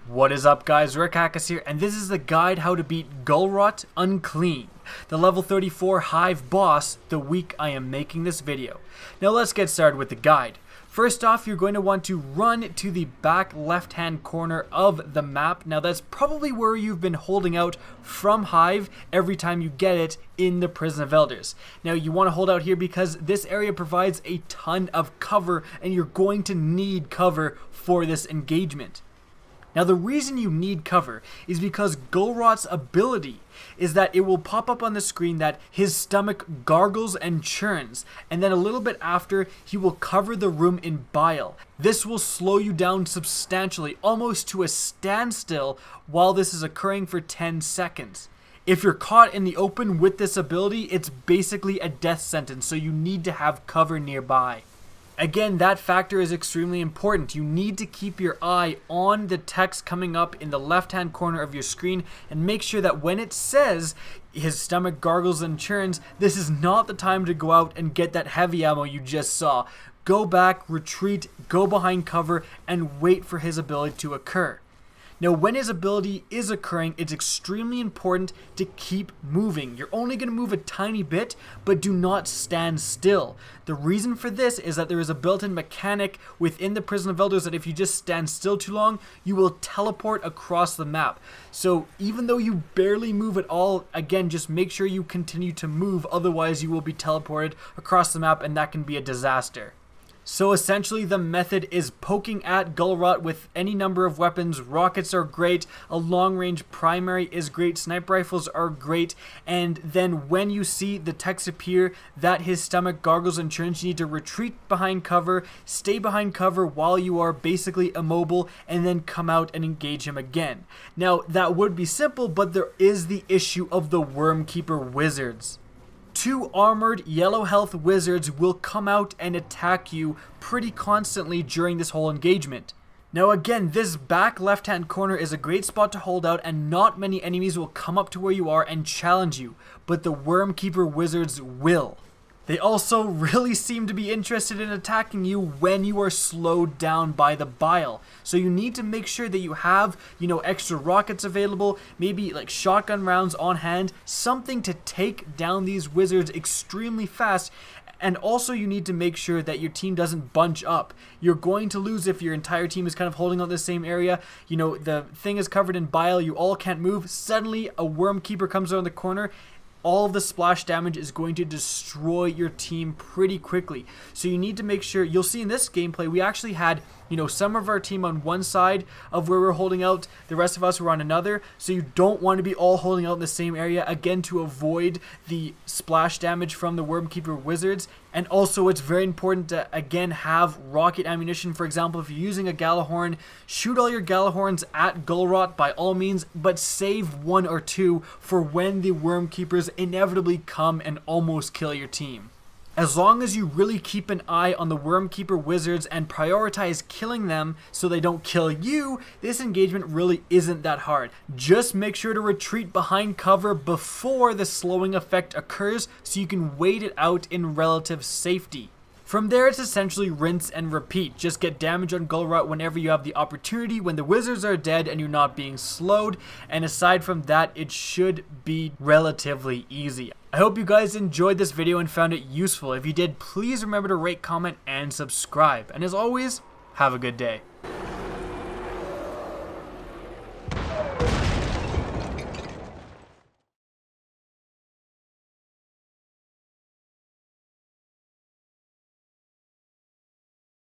What is up, guys? Rick here, and this is the guide how to beat Gulrot Unclean, the level 34 Hive boss, the week I am making this video. Now let's get started with the guide. First off, you're going to want to run to the back left hand corner of the map. Now that's probably where you've been holding out from Hive every time you get it in the Prison of Elders. Now you want to hold out here because this area provides a ton of cover and you're going to need cover for this engagement. Now the reason you need cover is because Gulrot's ability is that it will pop up on the screen that his stomach gargles and churns, and then a little bit after he will cover the room in bile. This will slow you down substantially, almost to a standstill, while this is occurring for 10 seconds. If you're caught in the open with this ability, it's basically a death sentence, so you need to have cover nearby. Again, that factor is extremely important. You need to keep your eye on the text coming up in the left-hand corner of your screen and make sure that when it says his stomach gargles and churns, this is not the time to go out and get that heavy ammo you just saw. Go back, retreat, go behind cover, and wait for his ability to occur. Now, when his ability is occurring, it's extremely important to keep moving. You're only going to move a tiny bit, but do not stand still. The reason for this is that there is a built-in mechanic within the Prison of Elders that if you just stand still too long, you will teleport across the map. So even though you barely move at all, again, just make sure you continue to move, otherwise you will be teleported across the map and that can be a disaster. So essentially the method is poking at Gulrot with any number of weapons. Rockets are great, a long range primary is great, sniper rifles are great, and then when you see the text appear that his stomach gargles and churns, you need to retreat behind cover, stay behind cover while you are basically immobile, and then come out and engage him again. Now that would be simple, but there is the issue of the Wormkeeper wizards. 2 armored yellow health wizards will come out and attack you pretty constantly during this whole engagement. Now again, this back left hand corner is a great spot to hold out and not many enemies will come up to where you are and challenge you, but the Wormkeeper wizards will. They also really seem to be interested in attacking you when you are slowed down by the bile. So you need to make sure that you have, extra rockets available, maybe like shotgun rounds on hand, something to take down these wizards extremely fast. And also you need to make sure that your team doesn't bunch up. You're going to lose if your entire team is kind of holding on the same area. The thing is covered in bile, you all can't move. Suddenly a Wormkeeper comes around the corner. All of the splash damage is going to destroy your team pretty quickly. So you need to make sure, you'll see in this gameplay, we actually had, some of our team on one side of where we're holding out, the rest of us were on another. So you don't want to be all holding out in the same area, again, to avoid the splash damage from the Wormkeeper wizards. And also it's very important to, again, have rocket ammunition. For example, if you're using a Gjallarhorn, shoot all your Gjallarhorns at Gulrot by all means, but save 1 or 2 for when the Wormkeepers inevitably come and almost kill your team. As long as you really keep an eye on the Wormkeeper wizards and prioritize killing them so they don't kill you, this engagement really isn't that hard. Just make sure to retreat behind cover before the slowing effect occurs so you can wait it out in relative safety. From there, it's essentially rinse and repeat. Just get damage on Gulrot whenever you have the opportunity, when the wizards are dead and you're not being slowed, and aside from that, it should be relatively easy. I hope you guys enjoyed this video and found it useful. If you did, please remember to rate, comment, and subscribe. And as always, have a good day.